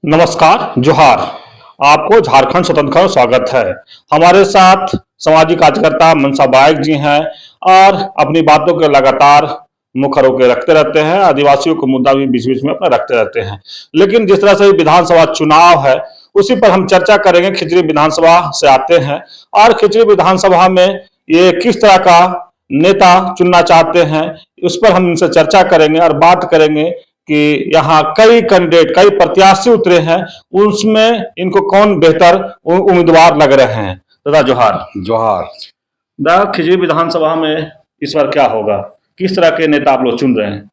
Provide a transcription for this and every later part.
नमस्कार, जोहार। आपको झारखंड स्वतंत्र का स्वागत है। हमारे साथ सामाजिक कार्यकर्ता मनसा बाइक जी हैं और अपनी बातों के लगातार मुखर होकर रखते रहते हैं। आदिवासियों को मुद्दा भी बीच बीच में अपना रखते रहते हैं। लेकिन जिस तरह से विधानसभा चुनाव है उसी पर हम चर्चा करेंगे। खिचड़ी विधानसभा से आते हैं और खिचड़ी विधानसभा में ये किस तरह का नेता चुनना चाहते हैं उस पर हम इनसे चर्चा करेंगे और बात करेंगे कि यहाँ कई कैंडिडेट कई प्रत्याशी उतरे हैं, उसमें इनको कौन बेहतर उम्मीदवार लग रहे हैं। दादा जोहार। जोहार। दादा, खिचड़ी विधानसभा में इस बार क्या होगा, किस तरह के नेता आप लोग चुन रहे हैं?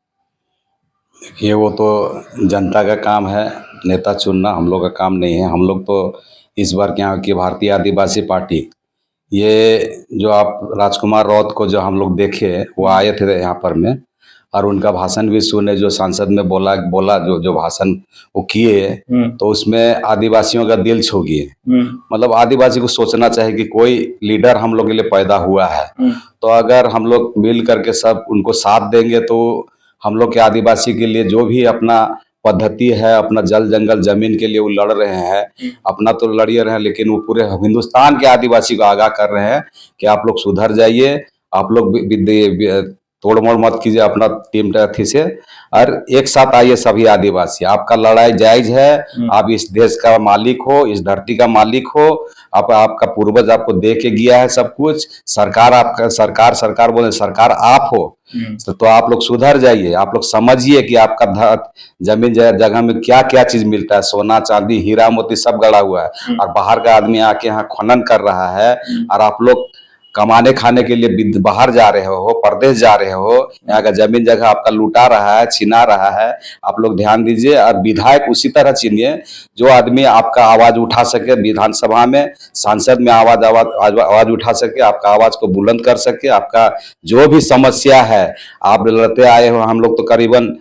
देखिए, वो तो जनता का काम है, नेता चुनना हम लोग का काम नहीं है। हम लोग तो इस बार के यहाँ की भारतीय आदिवासी पार्टी, ये जो आप राजकुमार राउत को जो हम लोग देखे, वो आए थे यहाँ पर में, और उनका भाषण भी सुने, जो संसद में बोला जो जो भाषण वो किए, तो उसमें आदिवासियों का दिल छू गए। मतलब आदिवासी को सोचना चाहिए कि कोई लीडर हम लोग के लिए पैदा हुआ है, तो अगर हम लोग मिल करके सब उनको साथ देंगे तो हम लोग के आदिवासी के लिए जो भी अपना पद्धति है, अपना जल जंगल जमीन के लिए वो लड़ रहे हैं, अपना तो लड़िए रहे हैं, लेकिन वो पूरे हिंदुस्तान के आदिवासी को आगाह कर रहे हैं कि आप लोग सुधर जाइए, आप लोग तोड़ मोड़ मत कीजिए अपना टीम अथी से, और एक साथ आइए सभी आदिवासी। आपका लड़ाई जायज है, आप इस देश का मालिक हो, इस धरती का मालिक हो, आपका पूर्वज आपको दे के गया है सब कुछ। सरकार आपका सरकार बोले सरकार आप हो, तो आप लोग सुधर जाइए। आप लोग समझिए कि आपका जमीन जगह में क्या क्या चीज मिलता है, सोना चांदी हीरा मोती सब गड़ा हुआ है, और बाहर का आदमी आके यहाँ खनन कर रहा है, और आप लोग कमाने खाने के लिए बाहर जा रहे हो, परदेश जा रहे हो, यहाँ का जमीन जगह आपका लूटा रहा है, छीना रहा है। आप लोग ध्यान दीजिए, और विधायक उसी तरह चुनिए जो आदमी आपका आवाज उठा सके, विधानसभा में सांसद में आवाज उठा सके, आपका आवाज को बुलंद कर सके। आपका जो भी समस्या है आप लड़ते आए हो। हम लोग तो करीबन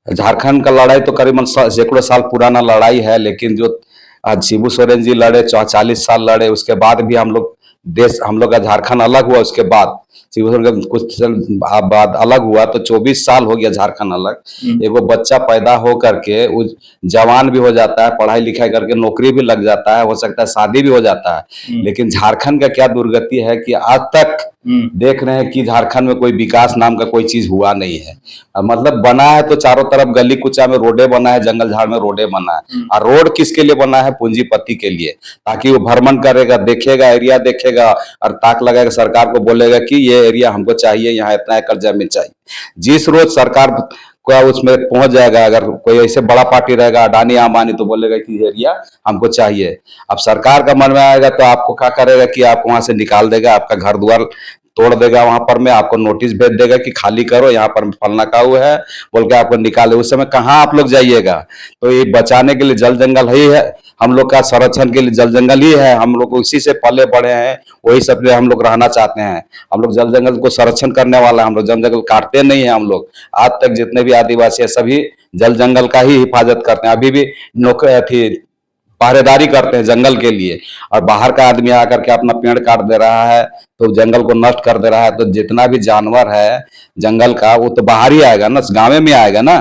झारखंड का लड़ाई तो करीबन सैकड़ों साल पुराना लड़ाई है, लेकिन जो आज शिबू सोरेन जी लड़े 40 साल लड़े, उसके बाद भी हम लोग का झारखंड अलग हुआ। उसके बाद शिबू सोरेन का कुछ साल बाद अलग हुआ, तो 24 साल हो गया झारखंड अलग। एगो बच्चा पैदा हो करके वो जवान भी हो जाता है, पढ़ाई लिखाई करके नौकरी भी लग जाता है, हो सकता है शादी भी हो जाता है, लेकिन झारखंड का क्या दुर्गति है कि आज तक देख रहे हैं कि झारखंड में कोई विकास नाम का कोई चीज हुआ नहीं है। मतलब बना है तो चारों तरफ गली कुचा में रोडे बना है, जंगल झाड़ में रोडे बना है, और रोड किसके लिए बना है? पूंजीपति के लिए, ताकि वो भ्रमण करेगा, देखेगा, एरिया देखेगा, और ताक लगाएगा, सरकार को बोलेगा कि ये एरिया हमको चाहिए, यहाँ इतना एकड़ जमीन चाहिए। जिस रोज सरकार को उसमें पहुंच जाएगा, अगर कोई ऐसे बड़ा पार्टी रहेगा अडानी अंबानी, तो बोलेगा कि एरिया हमको चाहिए। अब सरकार का मन में आएगा तो आपको क्या करेगा कि आपको वहां से निकाल देगा, आपका घर द्वार तोड़ देगा, वहां पर में आपको नोटिस भेज देगा कि खाली करो, यहाँ पर फलना का हुआ है बोल के आपको निकाले। उस समय कहाँ आप लोग जाइएगा? तो ये बचाने के लिए जल जंगल ही है, हम लोग का संरक्षण के लिए जल जंगल ही है। हम लोग उसी से पले बढ़े हैं, वही सब हम लोग रहना चाहते हैं। हम लोग जल जंगल को संरक्षण करने वाला, हम लोग जल जंगल काटते नहीं है। हम लोग आज तक जितने भी आदिवासी है सभी जल जंगल का ही हिफाजत करते हैं, अभी भी नौकरी थी पहरेदारी करते हैं जंगल के लिए। और बाहर का आदमी आकर के अपना पेड़ काट दे रहा है, तो जंगल को नष्ट कर दे रहा है, तो जितना भी जानवर है जंगल का वो तो बाहर ही आएगा ना, गाँव में आएगा ना।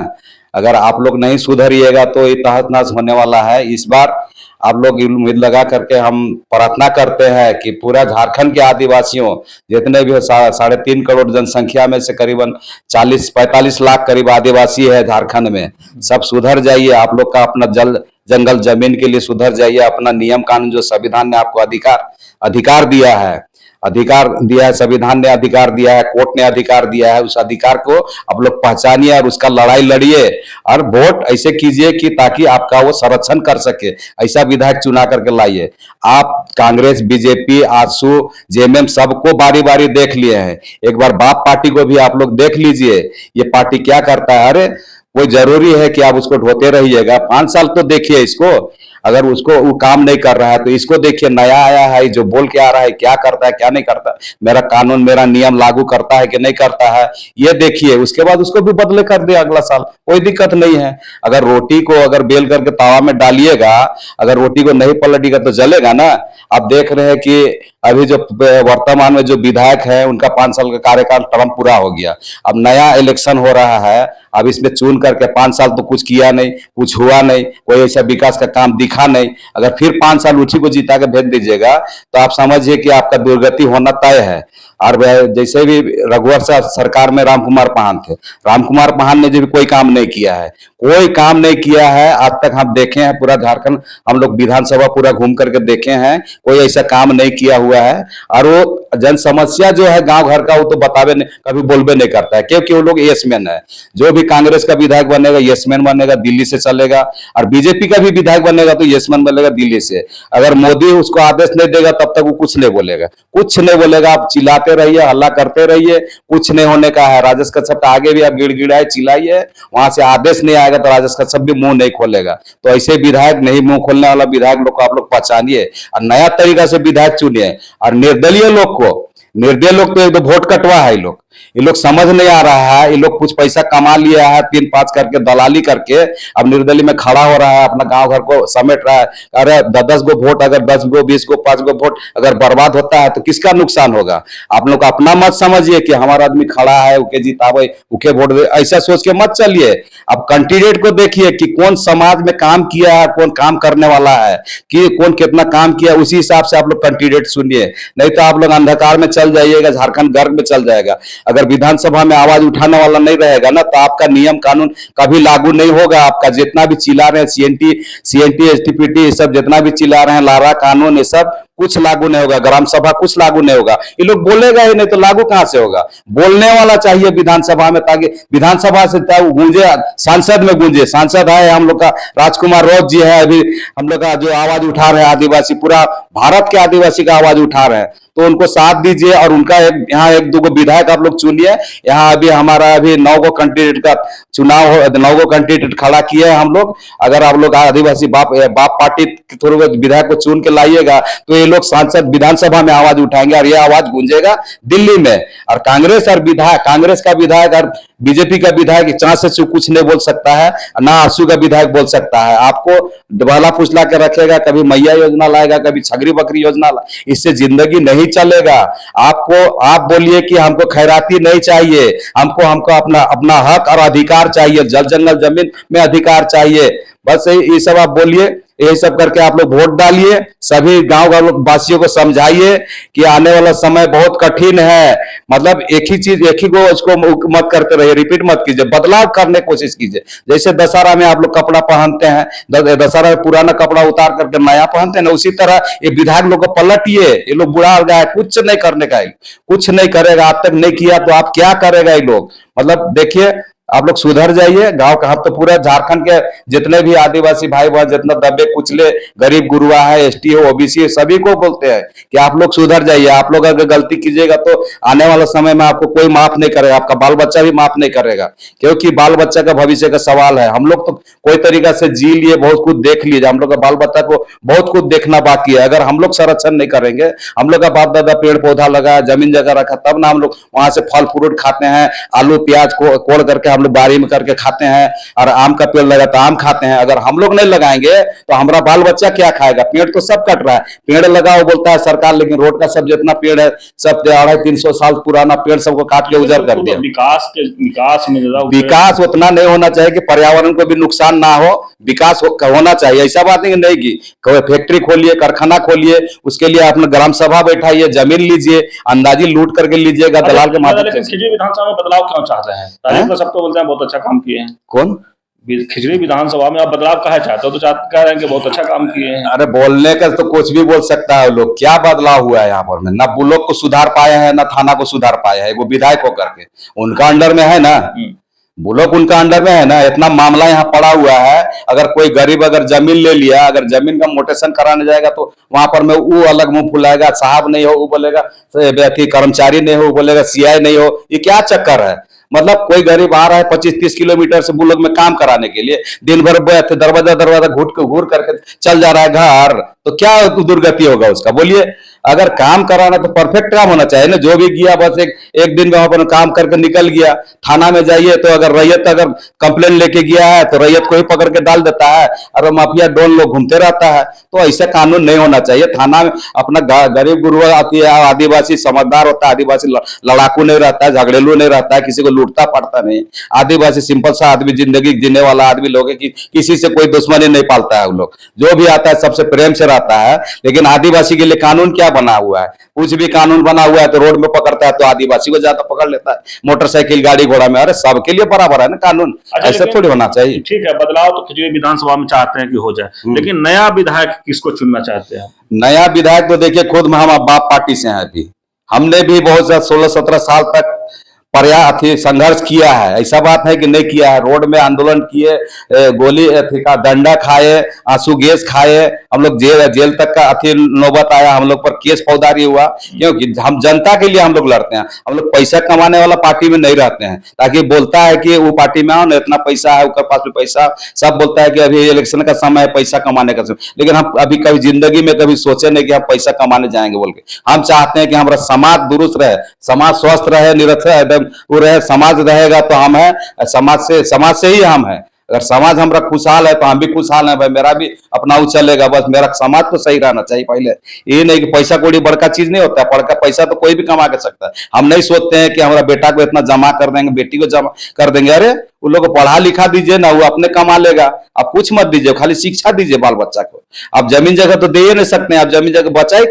अगर आप लोग नहीं सुधरिएगा तो ये तहस नहस होने वाला है। इस बार आप लोग उम्मीद लगा करके हम प्रार्थना करते हैं कि पूरा झारखंड के आदिवासियों जितने भी 3.5 करोड़ जनसंख्या में से करीबन 40-45 लाख करीब आदिवासी है झारखंड में, सब सुधर जाइए। आप लोग का अपना जंगल जमीन के लिए सुधर जाइए। अपना नियम कानून जो संविधान ने आपको अधिकार दिया है, संविधान ने अधिकार दिया है, कोर्ट ने अधिकार दिया है, उस अधिकार को आप लोग पहचानिए और उसका लड़ाई लड़िए, और वोट ऐसे कीजिए कि ताकि आपका वो संरक्षण कर सके। ऐसा विधायक चुना करके लाइए। आप कांग्रेस, बीजेपी, आजसू, जेएमएम सबको बारी बारी देख लिए हैं, एक बार बाप पार्टी को भी आप लोग देख लीजिए, ये पार्टी क्या करता है। अरे वो जरूरी है कि आप उसको ढोते रहिएगा? 5 साल तो देखिए इसको, अगर उसको वो काम नहीं कर रहा है तो इसको देखिए, नया आया है जो बोल के आ रहा है, क्या करता है क्या नहीं करता, मेरा कानून मेरा नियम लागू करता है कि नहीं करता है, ये देखिए। उसके बाद उसको भी बदले कर दे अगला साल, कोई दिक्कत नहीं है। अगर रोटी को अगर बेल करके तावा में डालिएगा, अगर रोटी को नहीं पलटिएगा तो जलेगा ना। आप देख रहे हैं कि अभी जो वर्तमान में जो विधायक है उनका 5 साल का कार्यकाल टर्म पूरा हो गया, अब नया इलेक्शन हो रहा है, अब इसमें चुन करके 5 साल तो कुछ किया नहीं, कुछ हुआ नहीं, कोई ऐसा विकास का काम दिखा नहीं। अगर फिर 5 साल उसी को जिता के भेज दीजिएगा तो आप समझिए कि आपका दुर्गति होना तय है। और जैसे भी रघुवर साहब सरकार में राम कुमार पाहन थे, राम कुमार पाहन ने जो भी कोई काम नहीं किया है, कोई काम नहीं किया है आज तक। हम देखे हैं पूरा झारखंड, हम लोग विधानसभा पूरा घूम करके देखे हैं, कोई ऐसा काम नहीं किया हुआ है। और वो जन समस्या जो है गांव घर का, वो तो बतावे नहीं, कभी बोलबे नहीं करता है, क्योंकि वो लोग यस-मैन है। जो भी कांग्रेस का विधायक बनेगा यस-मैन बनेगा, दिल्ली से चलेगा। और बीजेपी का भी विधायक बनेगा तो यस-मैन बनेगा दिल्ली से। अगर मोदी उसको आदेश नहीं देगा तब तक वो कुछ नहीं बोलेगा, कुछ नहीं बोलेगा। आप चिल्लाते रहिए, हल्ला करते रहिए, कुछ नहीं होने का है। राजेश कश्यप का आगे भी आप गिड़गिड़ाए चिल्लाइए, वहां से आदेश नहीं आएगा तो राजेश कश्यप भी मुंह नहीं खोलेगा। तो ऐसे विधायक नहीं, मुंह खोलने वाला विधायक लोग को आप लोग पहचानिए और नया तरीका से विधायक चुनिए। और निर्दलीय लोग को, निर्दलीय लोग तो एक दो वोट कटवा है, ये लोग समझ नहीं आ रहा है। ये लोग कुछ पैसा कमा लिया है 3-5 करके, दलाली करके, अब निर्दलीय में खड़ा हो रहा है, अपना गांव घर को समेट रहा है। अरे 10 गो वोट, अगर 10 गो 20 गो 5 गो वोट अगर बर्बाद होता है तो किसका नुकसान होगा? आप लोग अपना मत समझिए कि हमारा आदमी खड़ा है उके जितावे, उके वोट दे, ऐसा सोच के मत चलिए। अब कैंडिडेट को देखिए कि कौन समाज में काम किया है, कौन काम करने वाला है, कि कौन कितना काम किया, उसी हिसाब से आप लोग कैंडिडेट सुनिए। नहीं तो आप लोग अंधकार में चल जाइएगा, झारखंड गर्क में चल जाएगा। अगर विधानसभा में आवाज उठाने वाला नहीं रहेगा ना तो आपका नियम कानून कभी लागू नहीं होगा। आपका जितना भी चिल्ला रहे हैं सीएनटी एसटीपीटी सब जितना भी चिल्ला रहे हैं, लारा कानून, ये सब कुछ लागू नहीं होगा। ग्राम सभा कुछ लागू नहीं होगा। ये लोग बोलेगा ही नहीं तो लागू कहां से होगा? बोलने वाला चाहिए विधानसभा में, ताकि विधानसभा से गूंजे, सांसद में गूंजे। सांसद है हम लोग का राजकुमार रौत जी है, अभी हम लोग का जो आवाज उठा रहे हैं आदिवासी, पूरा भारत के आदिवासी का आवाज उठा रहे हैं, तो उनको साथ दीजिए। और उनका यहाँ 1-2 विधायक आप लोग चुनिए। यहाँ अभी हमारा अभी 9 गो कैंडिडेट का चुनाव हो, 9 गो कैंडिडेट खड़ा किए हैं हम लोग। अगर आप लोग आदिवासी बाप पार्टी के थ्रू विधायक को चुन के लाइएगा तो ये लोग सांसद विधानसभा में आवाज उठाएंगे और ये आवाज गूंजेगा दिल्ली में। और कांग्रेस और विधायक, कांग्रेस का विधायक और बीजेपी का विधायक चांस से कुछ नहीं बोल सकता है, ना आंसू का विधायक बोल सकता है। आपको डबाला फुसला के रखेगा, कभी मैया योजना लाएगा, कभी छगरी बकरी योजना इससे जिंदगी नहीं चलेगा। आपको आप बोलिए कि हमको खैराती नहीं चाहिए, हमको अपना हक और अधिकार चाहिए, जल जंगल जमीन में अधिकार चाहिए। बस ये सब आप बोलिए, यही सब करके आप लोग वोट डालिए। सभी गांव वासियों को समझाइए कि आने वाला समय बहुत कठिन है। मतलब एक ही चीज, एक ही को उसको मत करते रहिए, रिपीट मत कीजिए, बदलाव करने की कोशिश कीजिए। जैसे दशहरा में आप लोग कपड़ा पहनते हैं, दशहरा में पुराना कपड़ा उतार करके नया पहनते हैं ना, उसी तरह ये विधायक लोग को पलटिए। ये लोग बुढ़ा हो गया है, कुछ नहीं करने का, कुछ नहीं करेगा। आज तक नहीं किया तो आप क्या करेगा ये लोग? मतलब देखिए, आप लोग सुधर जाइए। गांव का, हम तो पूरा झारखंड के जितने भी आदिवासी भाई बहन, जितना दबे कुचले गरीब गुरुआ है, एसटी हो, ओबीसी, सभी को बोलते हैं कि आप लोग सुधर जाइए। आप लोग अगर गलती कीजिएगा तो आने वाला समय में आपको कोई माफ नहीं करेगा, आपका बाल बच्चा भी माफ नहीं करेगा, क्योंकि बाल बच्चा का भविष्य का सवाल है। हम लोग तो कोई तरीका से जी लिए, बहुत कुछ देख लिए, हम लोग का बाल बच्चा को बहुत कुछ देखना बाकी है। अगर हम लोग संरक्षण नहीं करेंगे, हम लोग का बाप दादा पेड़ पौधा लगा, जमीन जगह रखा, तब ना हम लोग वहां से फल फ्रूट खाते हैं, आलू प्याज को कोड़ करके हम लोग बारी में करके खाते हैं, और आम का पेड़ लगा तो आम खाते हैं। अगर हम लोग नहीं लगाएंगे तो हमारा बाल बच्चा क्या खाएगा? पेड़ तो सब कट रहा है, पेड़ लगाओ बोलता है सरकार, लेकिन रोड का सब जितना पेड़ है सब 250-300 साल पुराना पेड़ सबको काट के उजाड़ कर दिया। विकास उतना नहीं होना चाहिए कि पर्यावरण को भी नुकसान ना हो, विकास होना चाहिए। ऐसा बात नहीं कि फैक्ट्री खोलिए, कारखाना खोलिए, उसके लिए अपना ग्राम सभा बैठाइए, जमीन लीजिए, अंदाजी लूट करके लीजिएगा दलाल के माध्यम से। खिचड़ी विधानसभा में बदलाव क्यों चाह रहे हैं? तारीफ तो सब तो बोलते हैं बहुत अच्छा काम किए हैं। कौन? खिचड़ी विधानसभा में आप बदलाव कहा चाहते हो? तो कह रहे हैं कि बहुत अच्छा काम किए हैं। अरे बोलने का तो कुछ भी बोल सकता है लोग। क्या बदलाव हुआ है यहाँ पर में? ना बुलोक को सुधार पाए हैं, ना थाना को सुधार पाए हैं। वो विधायक होकर के उनका अंडर में है ना, बुलोक उनका अंडर में है ना। इतना मामला यहाँ पड़ा हुआ है। अगर कोई गरीब अगर जमीन ले लिया, अगर जमीन का मोटेशन कराने जाएगा तो वहां पर में वो अलग मुंह फुलाएगा, साहब नहीं हो वो बोलेगा, कर्मचारी नहीं हो वो बोलेगा, सीआई नहीं हो। ये क्या चक्कर है? मतलब कोई गरीब आ रहा है 25-30 किलोमीटर से बुलोक में काम कराने के लिए, दिन भर दरवाजा घूर करके चल जा रहा है घर, तो क्या दुर्गति होगा उसका? बोलिए। अगर काम कराना तो परफेक्ट काम होना चाहिए ना। जो भी गया बस एक दिन में अपन काम करके निकल गया। थाना में जाइए तो अगर रैयत अगर कंप्लेन लेके गया है तो रैयत को ही पकड़ के डाल देता है, और माफिया डॉन लोग घूमते रहता है। तो ऐसा कानून नहीं होना चाहिए। थाना में अपना गरीब गुरुआ आती है, आदिवासी समझदार होता है, आदिवासी लड़ाकू नहीं रहता है, झगड़ेलू नहीं रहता है, किसी को लूटता पड़ता नहीं। आदिवासी सिंपल सा आदमी, जिंदगी जीने वाला आदमी लोग है कि किसी से कोई दुश्मनी नहीं पालता है। वो लोग जो भी आता है सबसे प्रेम से रहता है। लेकिन आदिवासी के लिए कानून क्या बना हुआ है? कुछ भी कानून बना हुआ है तो रोड में पकड़ता है तो आदिवासी को ज्यादा पकड़ लेता है, मोटरसाइकिल गाड़ी घोड़ा में। अरे सबके लिए बराबर है ना कानून, अच्छा, ऐसा थोड़ी होना चाहिए। ठीक है, बदलाव तो खिचड़ी विधानसभा में चाहते हैं कि हो जाए, लेकिन नया विधायक किसको चुनना चाहते हैं? नया विधायक तो देखिए, खुद हम बाप पार्टी से हैं। अभी हमने भी बहुत 16-17 साल तक संघर्ष किया है। ऐसा बात है कि नहीं किया है। रोड में आंदोलन किए, गोली का डंडा खाए, आंसू गैस खाए, हम लोग जेल तक का नौबत आया, हम लोग पर केस फौजदारी हुआ। क्योंकि हम जनता के लिए हम लोग लड़ते हैं। हम लोग पैसा कमाने वाला पार्टी में नहीं रहते हैं, ताकि बोलता है कि वो पार्टी में आओ ना, इतना पैसा है, उसके पास में पैसा, सब बोलता है कि अभी इलेक्शन का समय है, पैसा कमाने का समय। लेकिन हम अभी कभी जिंदगी में कभी सोचे नहीं कि हम पैसा कमाने जाएंगे बोल के। हम चाहते हैं कि हमारा समाज दुरुस्त रहे, समाज स्वस्थ रहे, निरक्षर वो रहे। समाज रहेगा तो हम हैं, समाज से ही हम हैं। अगर समाज हमारा खुशहाल है तो हम भी खुशहाल हैं। भाई मेरा भी अपना वो चलेगा, बस मेरा समाज तो सही रहना चाहिए पहले। ये नहीं कि पैसा कोई बड़का चीज नहीं होता है। बड़का पैसा तो कोई भी कमा के सकता है। हम नहीं सोचते हैं कि हमारा बेटा को इतना जमा कर देंगे, बेटी को जमा कर देंगे। अरे उन लोग को पढ़ा लिखा दीजिए ना, वो अपने कमा लेगा। आप कुछ मत दीजिए, खाली शिक्षा दीजिए बाल बच्चा को। आप जमीन जगह तो दे ही नहीं सकते हैं। आप जमीन जगह बचाए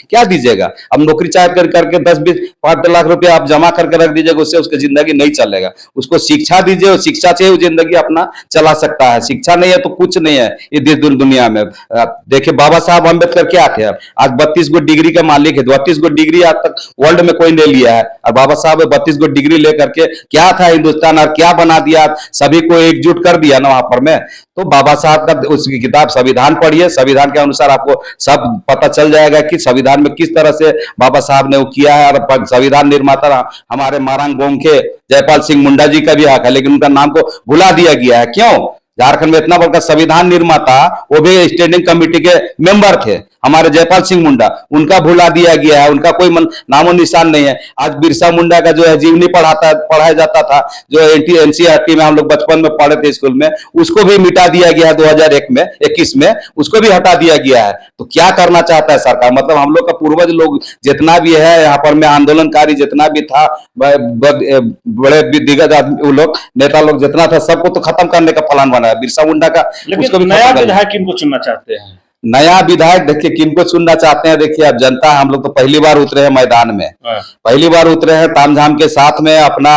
क्या दीजिएगा? अब नौकरी चाहे करके 10-20 5 लाख रुपया आप जमा करके रख दीजिएगा, उससे उसकी जिंदगी नहीं चलेगा। उसको शिक्षा दीजिए, और शिक्षा से वो जिंदगी अपना चला सकता है। शिक्षा नहीं है तो कुछ नहीं है ये दुनिया में। देखिए बाबा साहब अम्बेडकर क्या थे, आज 32 गो डिग्री के मालिक है। 32 गो डिग्री आज तक वर्ल्ड में कोई नहीं लिया है, और बाबा साहब 32 गो डिग्री लेकर के क्या था हिंदुस्तान, और क्या बना दिया, सभी को एकजुट कर दिया ना वहां पर में। तो बाबा साहब का उसकी किताब संविधान पढ़िए, संविधान के अनुसार आपको सब पता चल जाएगा कि संविधान में किस तरह से बाबा साहब ने वो किया है। और संविधान निर्माता हमारे मारांग गोंखे जयपाल सिंह मुंडा जी का भी हक है, लेकिन उनका नाम को भुला दिया गया है। क्यों? झारखंड में इतना बड़ा संविधान निर्माता, वो भी स्टैंडिंग कमेटी के मेंबर थे हमारे जयपाल सिंह मुंडा, उनका भुला दिया गया है। उनका कोई नामो निशान नहीं है। आज बिरसा मुंडा का जो है जीवनी पढ़ाया जाता था, जो एनसीईआरटी में हम लोग बचपन में पढ़े थे स्कूल में, उसको भी मिटा दिया गया है 2021 में, उसको भी हटा दिया गया है। तो क्या करना चाहता है सरकार? मतलब हम लोग का पूर्वज लोग जितना भी है यहाँ पर में आंदोलनकारी जितना भी था, बड़े दिग्गज आदमी, वो लोग नेता लोग जितना था, सबको तो खत्म करने का प्लान बना है बिरसा मुंडा का। उसको भी नया विधायक किनको चुनना चाहते हैं? नया विधायक देखिए किनको चुनना चाहते हैं। देखिए अब जनता, हम लोग तो पहली बार उतरे हैं मैदान में, पहली बार उतरे हैं तामझाम के साथ में। अपना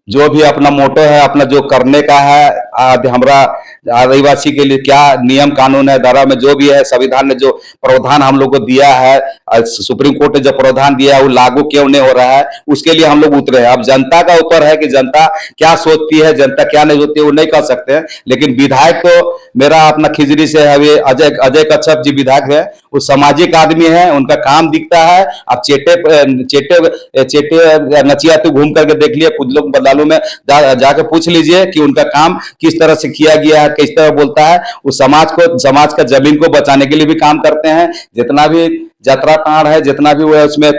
जो भी अपना मोटो है, अपना जो करने का है, हमारा आदिवासी के लिए क्या नियम कानून है, धारा में जो भी है, संविधान ने जो प्रावधान हम लोग को दिया है, सुप्रीम कोर्ट ने जो प्रावधान दिया है, वो लागू क्यों नहीं हो रहा है, उसके लिए हम लोग उतरे हैं। अब जनता का ऊपर है कि जनता क्या सोचती है, जनता क्या नहीं सोचती है, वो नहीं कह सकते हैं। लेकिन विधायक तो मेरा अपना खिजरी से है, अजय कच्छप जी विधायक है। वो सामाजिक आदमी है, उनका काम दिखता है। आप चेटे नचिया तो घूम करके देख लिया, कुछ लोग बदलालू में जाके पूछ लीजिए कि उनका काम किस तरह से किया गया है, किस तरह बोलता है। वो समाज का जमीन को बचाने के लिए भी काम करते हैं। जितना भी जतरा ताड़ है, जितना भी वो है, उसमें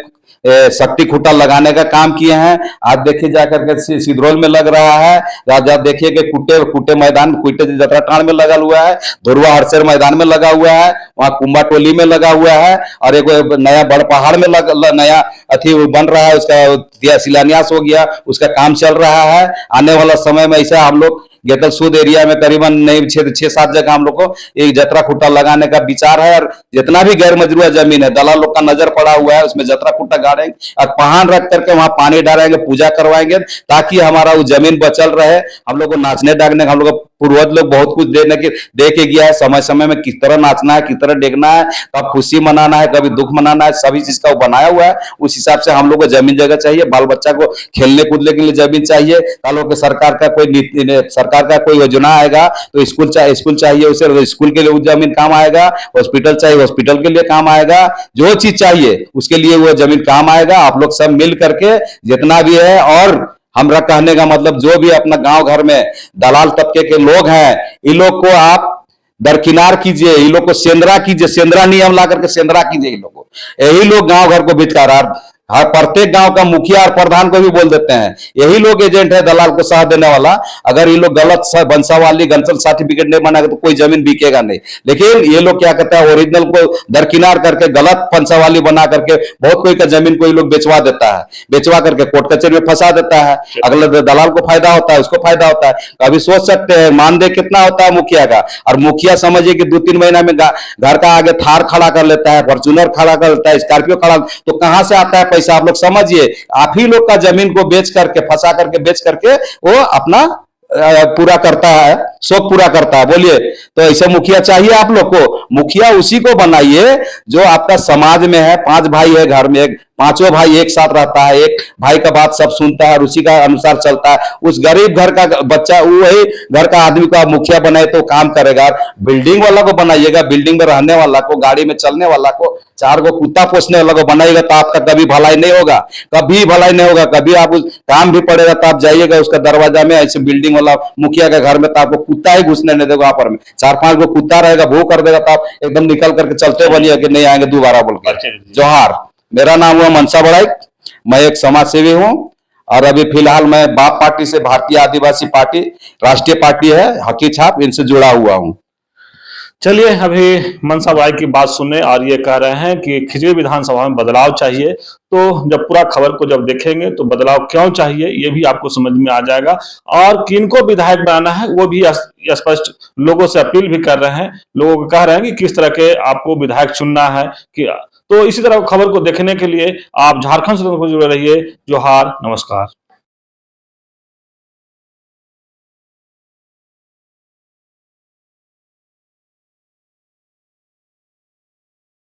शक्ति खूटा लगाने का काम किए हैं। आज देखिए जाकर के सिधरोल में लग रहा है, राजा देखिए कि कुटे मैदान, कुटे जतरा टाण में लगा हुआ है, धुरवा हरसेर मैदान में लगा हुआ है, वहाँ कुंभा टोली में लगा हुआ है, और एक नया बड़ पहाड़ में नया अथी बन रहा है, उसका शिलान्यास हो गया, उसका काम चल रहा है। आने वाला समय में ऐसा हम लोग गेतल सूद एरिया में करीबन नई 6-7 जगह हम लोग को एक जतरा खूटा लगाने का विचार है। और जितना भी गैर मजरूआ जमीन है, दलाल लोग का नजर पड़ा हुआ है, उसमें जतरा खूटा गाड़ेंगे और पहाड़ रख करके वहां पानी डालेंगे, पूजा करवाएंगे, ताकि हमारा वो जमीन बचल रहे। हम लोग को नाचने डागने, हम लोग को पूर्वज लोग बहुत कुछ दे के गया है। समय समय में किस तरह नाचना है, किस तरह डेगना है, कब खुशी मनाना है, कभी दुख मनाना है, सभी चीज का वो बनाया हुआ है। उस हिसाब से हम लोग को जमीन जगह चाहिए, बाल बच्चा को खेलने कूदने के लिए जमीन चाहिए। तालों के सरकार का कोई योजना आएगा तो स्कूल चाहिए उसे, स्कूल के लिए जमीन काम आएगा। हॉस्पिटल चाहिए, हॉस्पिटल के लिए काम आएगा। जो चीज चाहिए उसके लिए वो जमीन काम आएगा। आप लोग सब मिल करके जितना भी है, और हमरा कहने का मतलब जो भी अपना गांव घर में दलाल तबके के लोग हैं, इन लोग को आप दरकिनार कीजिए, ये लोग को सेंद्रा कीजिए, सेंद्रा नियम ला करके सेंद्रा कीजिए इन लोग को। यही लोग गांव घर को बिचकार, हर प्रत्येक गांव का मुखिया और प्रधान को भी बोल देते हैं, यही लोग एजेंट है दलाल को साथ देने वाला। अगर ये लोग गलत बंसावाली गंसल सर्टिफिकेट नहीं बनाएगा तो कोई जमीन बिकेगा नहीं। लेकिन ये लोग क्या कहते हैं, ओरिजिनल को दरकिनार करके गलत पंचावाली बना करके बहुत कोई का जमीन को ये लोग बेचवा देता है, बेचवा करके कोर्ट कचहरी में फंसा देता है। अगले दलाल को फायदा होता है, उसको फायदा होता है। कभी सोच सकते हैं मानदेय कितना होता है मुखिया का, और मुखिया समझिए कि 2-3 महीना में घर का आगे थार खड़ा कर लेता है, फॉर्च्यूनर खड़ा कर लेता है, स्कॉर्पियो खड़ा, तो कहां से आता है पैसा? आप लोग समझिए, आप ही लोग का जमीन को बेच करके, फंसा करके, बेच करके वो अपना पूरा करता है, शौक पूरा करता है। बोलिए, तो ऐसे मुखिया चाहिए आप लोग को? मुखिया उसी को बनाइए जो आपका समाज में है। 5 भाई है घर में, पांचों भाई एक साथ रहता है, एक भाई का बात सब सुनता है और उसी का अनुसार चलता है। उस गरीब घर का बच्चा, वही घर का आदमी को आप मुखिया बनाए तो काम करेगा। बिल्डिंग वाला को बनाइएगा, बिल्डिंग में रहने वाला को, गाड़ी में चलने वाला को, 4 गो कुत्ता पोसने वाला को बनाइएगा तो आपका कभी भलाई नहीं होगा, कभी भलाई नहीं होगा। कभी आप काम भी पड़ेगा तो आप जाइएगा उसका दरवाजा में, ऐसे बिल्डिंग वाला मुखिया के घर में, तो आपको कुत्ता ही घुसने नहीं देगा। पर में 4-5 गो कुत्ता रहेगा, भू कर देगा तो आप एकदम निकल करके चलते बनिए कि नहीं आएंगे दोबारा बोल कर। जोहार, मेरा नाम हुआ मनसा बड़ाई, मैं एक समाज सेवी हूं और अभी फिलहाल मैं बाप पार्टी से, भारतीय आदिवासी पार्टी राष्ट्रीय पार्टी है हकी छाप, इनसे जुड़ा हुआ हूं। चलिए, अभी मनसा भाई की बात सुने और ये कह रहे हैं कि खिचड़ी विधानसभा में बदलाव चाहिए। तो जब पूरा खबर को जब देखेंगे तो बदलाव क्यों चाहिए ये भी आपको समझ में आ जाएगा, और किनको विधायक बनाना है वो भी स्पष्ट लोगों से अपील भी कर रहे हैं, लोगों को कह रहे हैं कि किस तरह के आपको विधायक चुनना है। कि तो इसी तरह खबर को देखने के लिए आप झारखंड से जुड़े रहिए। जोहार, नमस्कार।